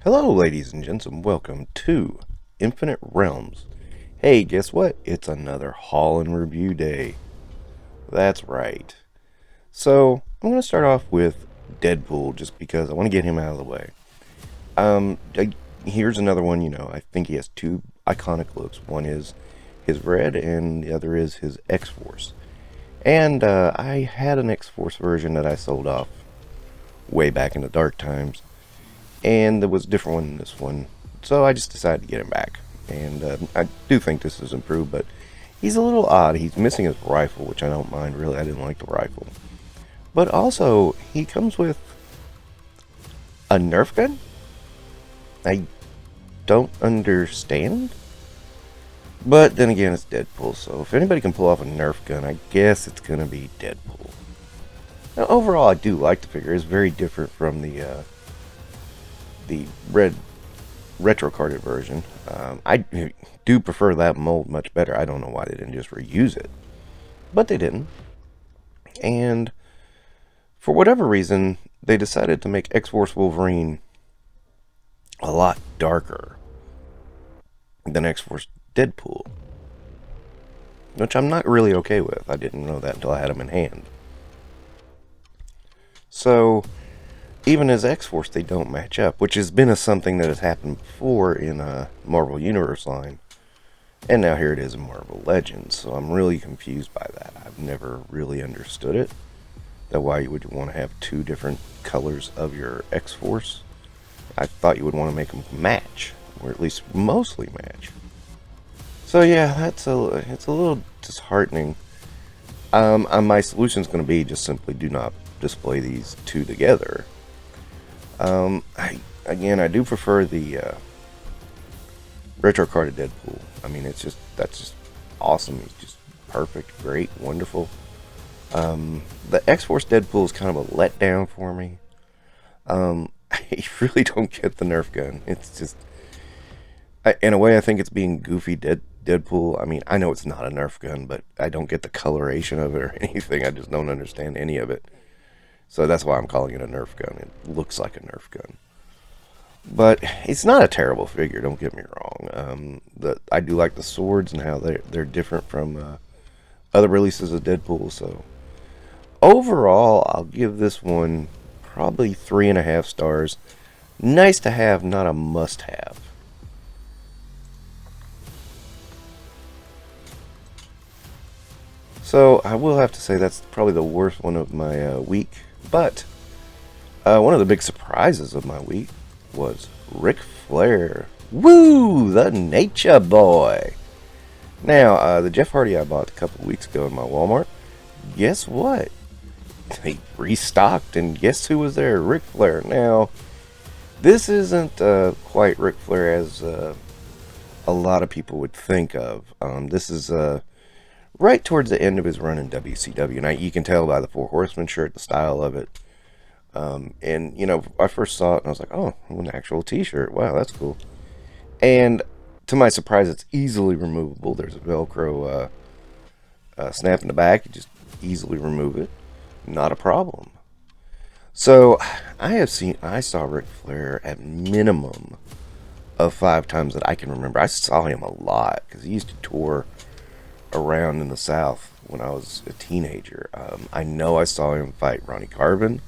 Hello, ladies and gents, and welcome to Infinite Realms. Hey, guess what? It's another haul and review day. That's right. So, I'm going to start off with Deadpool just because I want to get him out of the way. Here's another one, I think he has two iconic looks. One is his red, and the other is his X-Force. And I had an X-Force version that I sold off way back in the dark times. And there was a different one than this one, so I just decided to get him back. And I do think this is improved, but he's a little odd. He's missing his rifle, which I don't mind, really. I didn't like the rifle. But also, he comes with a Nerf gun? I don't understand. But then again, it's Deadpool, so if anybody can pull off a Nerf gun, I guess it's going to be Deadpool. Now, overall, I do like the figure. It's very different from the red retro carded version. I do prefer that mold much better. I don't know why they didn't just reuse it, but they didn't. And for whatever reason, they decided to make X-Force Wolverine a lot darker than X-Force Deadpool, which I'm not really okay with. I didn't know that until I had him in hand. So even as X-Force, they don't match up, which has been something that has happened before in a Marvel Universe line. And now here it is in Marvel Legends, so I'm really confused by that. I've never really understood it. That why you would want to have two different colors of your X-Force. I thought you would want to make them match, or at least mostly match. So yeah, it's a little disheartening. My solution is going to be just simply do not display these two together. I do prefer the retro carded Deadpool. I mean, that's just awesome. He's just perfect, great, wonderful. The X-Force Deadpool is kind of a letdown for me. I really don't get the Nerf gun. It's just, in a way, I think it's being goofy Deadpool. I mean, I know it's not a Nerf gun, but I don't get the coloration of it or anything. I just don't understand any of it. So that's why I'm calling it a Nerf gun. It looks like a Nerf gun. But it's not a terrible figure, don't get me wrong. I do like the swords and how they're different from other releases of Deadpool. So overall, I'll give this one probably 3.5 stars. Nice to have, not a must-have. So I will have to say that's probably the worst one of my week. But one of the big surprises of my week was Ric Flair. Woo! The Nature Boy! Now, the Jeff Hardy I bought a couple of weeks ago in my Walmart, guess what? They restocked, and guess who was there? Ric Flair. Now, this isn't quite Ric Flair as a lot of people would think of. This is right towards the end of his run in WCW. Now, you can tell by the Four Horsemen shirt, the style of it. And, I first saw it and I was like, oh, an actual t-shirt. Wow, that's cool. And to my surprise, it's easily removable. There's a Velcro snap in the back. You just easily remove it. Not a problem. So, I saw Ric Flair at minimum of 5 times that I can remember. I saw him a lot because he used to tour around in the South when I was a teenager. I know I saw him fight Ronnie Garvin.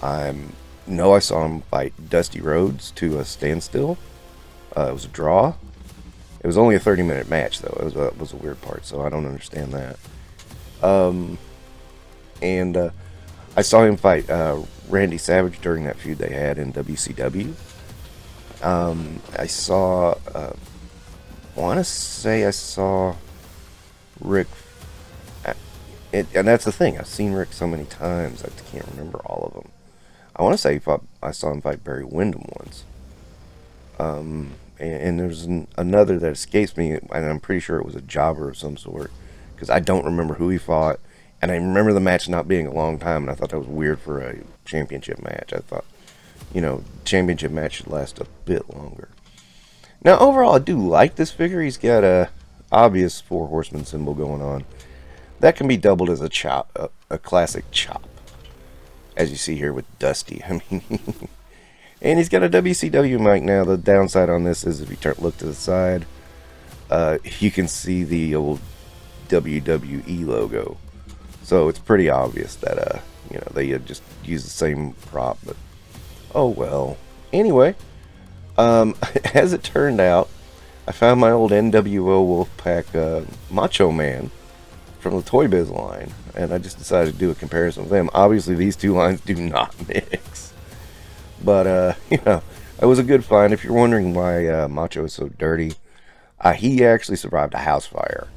I know I saw him fight Dusty Rhodes to a standstill. It was a draw. It was only a 30-minute match, though. It was a weird part, so I don't understand that. And I saw him fight Randy Savage during that feud they had in WCW. I want to say I saw Rick, and that's the thing. I've seen Rick so many times I can't remember all of them. I want to say I saw him fight Barry Windham once. And there's another that escapes me, and I'm pretty sure it was a jobber of some sort because I don't remember who he fought, and I remember the match not being a long time, and I thought that was weird for a championship match. I thought, championship match should last a bit longer. Now, overall, I do like this figure. He's got a obvious Four Horsemen symbol going on. That can be doubled as a chop, a classic chop, as you see here with Dusty. I mean, And he's got a WCW mic now. The downside on this is if you look to the side, you can see the old WWE logo. So it's pretty obvious that, they had just used the same prop. But, oh well. Anyway, as it turned out, I found my old NWO Wolfpack Macho Man from the Toy Biz line, and I just decided to do a comparison with them. Obviously, these two lines do not mix, but it was a good find. If you're wondering why Macho is so dirty, he actually survived a house fire.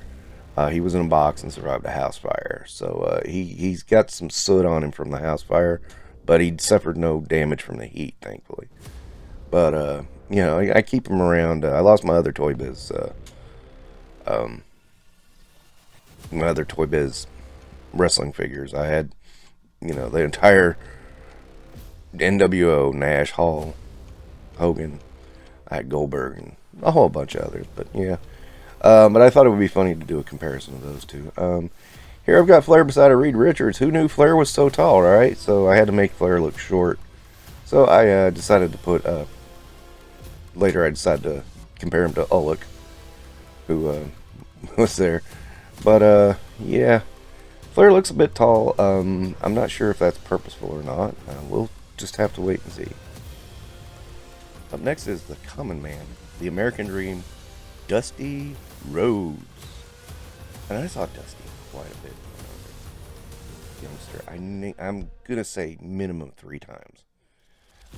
He was in a box and survived a house fire, so he's got some soot on him from the house fire, but he suffered no damage from the heat, thankfully. But I keep him around. I lost my other Toy Biz. My other Toy Biz wrestling figures. I had, the entire NWO, Nash, Hall, Hogan. I had Goldberg and a whole bunch of others. But yeah, but I thought it would be funny to do a comparison of those two. Here I've got Flair beside a Reed Richards. Who knew Flair was so tall, right? So I had to make Flair look short. So I decided to put. Later, I decided to compare him to Ulrich, who was there. But, yeah, Flair looks a bit tall. I'm not sure if that's purposeful or not. We'll just have to wait and see. Up next is the Common Man, the American Dream, Dusty Rhodes. And I saw Dusty quite a bit when I was a youngster. I'm going to say minimum 3 times.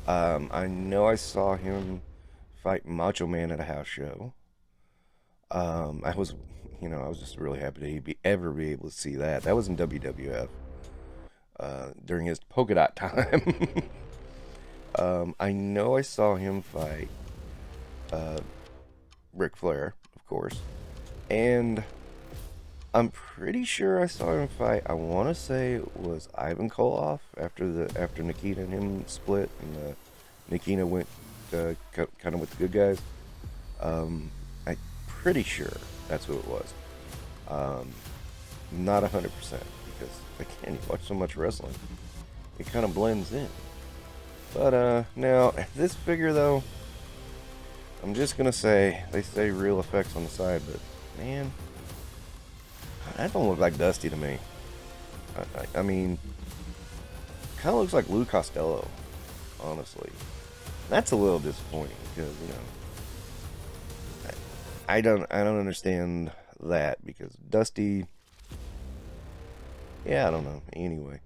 I know I saw him fight Macho Man at a house show. I was just really happy to ever be able to see that. That was in WWF during his polka dot time. I know I saw him fight Ric Flair, of course, and I'm pretty sure I saw him fight. I want to say it was Ivan Koloff after Nikita and him split, and Nikita went kind of with the good guys. I'm pretty sure that's who it was. Not 100% because again, you watch so much wrestling, it kind of blends in. But now this figure though, I'm just gonna say they say real effects on the side, but man, that don't look like Dusty to me. I mean, kind of looks like Lou Costello, honestly. That's a little disappointing because I don't understand that because Dusty, yeah, I don't know. Anyway,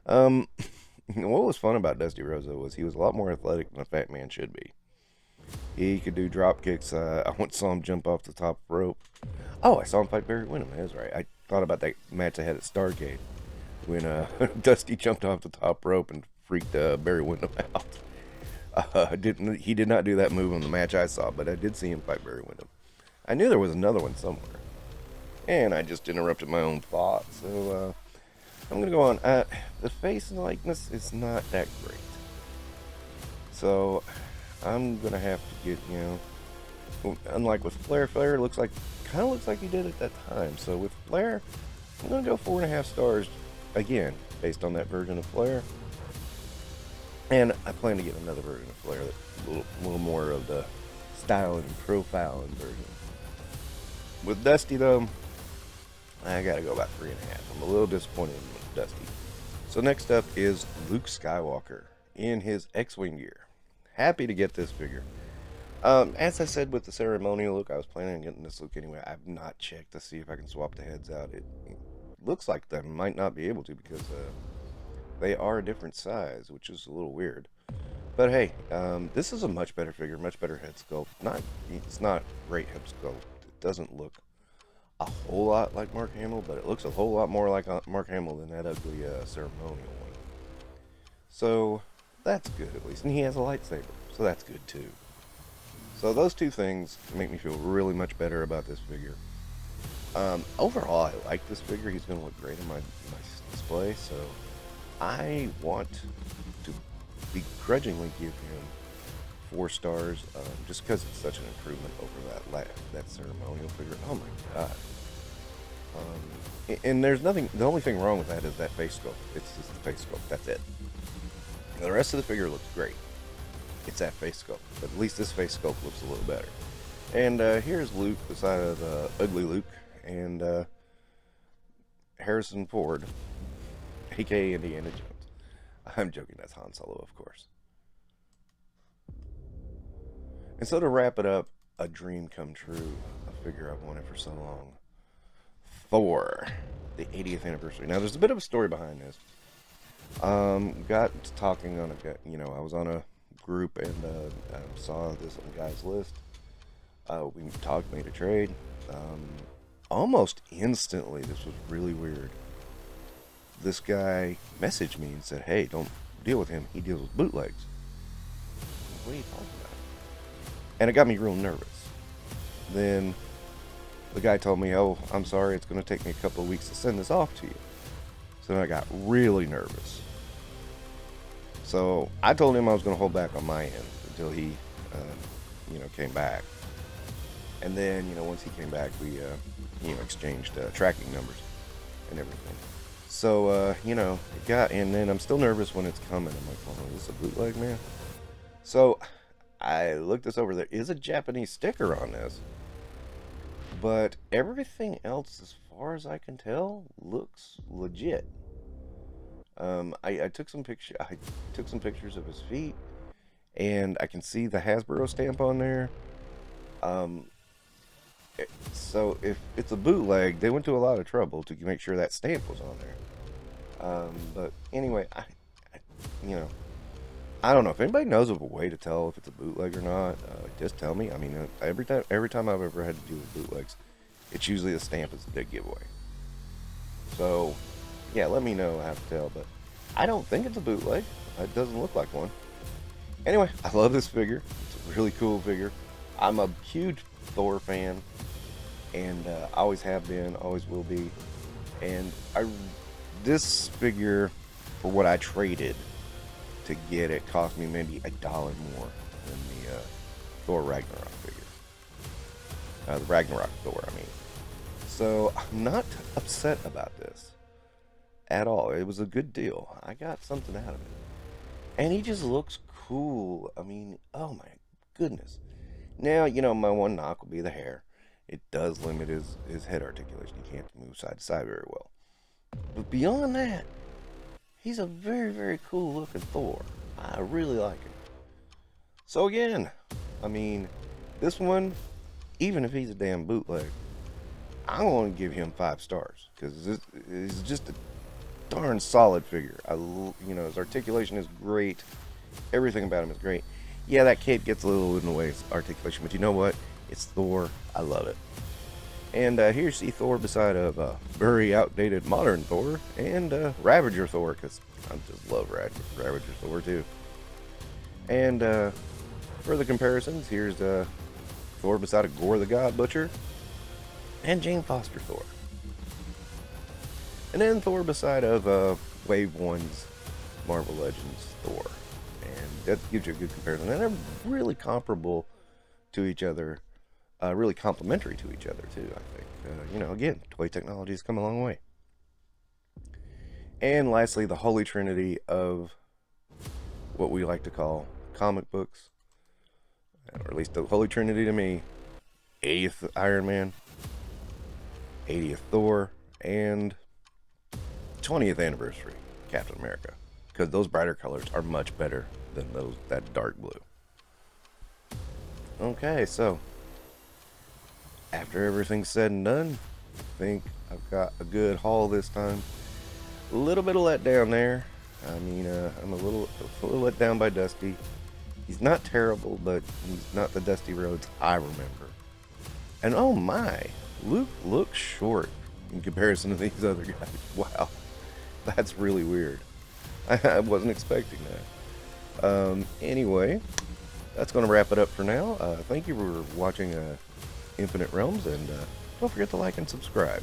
what was fun about Dusty Rhodes was he was a lot more athletic than a fat man should be. He could do drop kicks. I once saw him jump off the top rope. Oh, I saw him fight Barry Windham. That's right. I thought about that match I had at Starrcade when Dusty jumped off the top rope and freaked Barry Windham out. He did not do that move on the match I saw, but I did see him fight Barry Windham. I knew there was another one somewhere, and I just interrupted my own thought. So I'm gonna go on. The face likeness is not that great, so I'm gonna have to get unlike with Flair, kind of looks like he did at that time. So with Flair, I'm gonna go 4.5 stars again, based on that version of Flair. And I plan to get another version of Flair that's a little more of the style and profile and version. With Dusty though, I gotta go about 3.5. I'm a little disappointed with Dusty. So next up is Luke Skywalker in his X-Wing gear. Happy to get this figure. As I said with the ceremonial look, I was planning on getting this look anyway. I've not checked to see if I can swap the heads out. It looks like I might not be able to because they are a different size, which is a little weird. But hey, this is a much better figure, much better head sculpt. It's not great head sculpt. It doesn't look a whole lot like Mark Hamill, but it looks a whole lot more like Mark Hamill than that ugly ceremonial one. So that's good at least, and he has a lightsaber, so that's good too. So those two things make me feel really much better about this figure. Overall, I like this figure. He's going to look great in my display, so I want to begrudgingly give him 4 stars, just because it's such an improvement over that ceremonial figure. Oh my god! And there's nothing. The only thing wrong with that is that face sculpt. It's just the face sculpt. That's it. The rest of the figure looks great. it's that face sculpt. But at least this face sculpt looks a little better. And here's Luke beside of Ugly Luke and Harrison Ford, aka Indiana Jones. I'm joking, that's Han Solo, of course. And so to wrap it up, a dream come true, a figure I've wanted for so long. Thor, the 80th anniversary. Now, there's a bit of a story behind this. Got talking on I was on a group and saw this on guy's list. We talked, made a trade. Almost instantly, this was really weird. This guy messaged me and said, "Hey, don't deal with him. He deals with bootlegs." What are you talking about? And it got me real nervous. Then the guy told me, "Oh, I'm sorry, it's going to take me a couple of weeks to send this off to you." So then I got really nervous. So I told him I was going to hold back on my end until he, came back. And then, once he came back, we, exchanged tracking numbers and everything. So, and then I'm still nervous when it's coming. I'm like, "Oh, is this a bootleg, man?" So I looked this over. There is a Japanese sticker on this, but everything else, as far as I can tell, looks legit. I took some pictures of his feet, and I can see the Hasbro stamp on there. So if it's a bootleg, they went to a lot of trouble to make sure that stamp was on there. But anyway, I don't know if anybody knows of a way to tell if it's a bootleg or not. Just tell me. I mean, every time I've ever had to do with bootlegs, it's usually the stamp is a big giveaway. So yeah, let me know how to tell. But I don't think it's a bootleg. It doesn't look like one. Anyway, I love this figure. It's a really cool figure. I'm a huge Thor fan, and always have been, always will be. And this figure, for what I traded to get it, cost me maybe $1 more than the Thor Ragnarok figure. The Ragnarok Thor, I mean. So I'm not upset about this at all. It was a good deal. I got something out of it. And he just looks cool. I mean, oh my goodness. Now, my one knock will be the hair. It does limit his head articulation. He can't move side to side very well. But beyond that, he's a very, very cool looking Thor. I really like him. So again, I mean, this one, even if he's a damn bootleg, I want to give him 5 stars. Because he's just a darn solid figure. His articulation is great. Everything about him is great. Yeah, that cape gets a little in the way of articulation, but you know what? It's Thor. I love it. And here you see Thor beside a very outdated modern Thor and Ravager Thor, because I just love Ravager Thor too. And for the comparisons, here's Thor beside a Gore the God Butcher and Jane Foster Thor. And then Thor beside of Wave 1's Marvel Legends Thor. And that gives you a good comparison. And they're really comparable to each other. Really complementary to each other, too, I think. Again, toy technology has come a long way. And lastly, the Holy Trinity of what we like to call comic books. Or at least the Holy Trinity to me. 80th Iron Man. 80th Thor. And 20th anniversary Captain America. Because those brighter colors are much better than that dark blue. Okay, so after everything's said and done, I think I've got a good haul this time. A little bit of letdown there. I mean, I'm a little let down by Dusty. He's not terrible, but he's not the Dusty Rhodes I remember. And oh my, Luke looks short in comparison to these other guys. Wow, that's really weird. I wasn't expecting that. Anyway, that's going to wrap it up for now. Thank you for watching Infinite Realms, and don't forget to like and subscribe.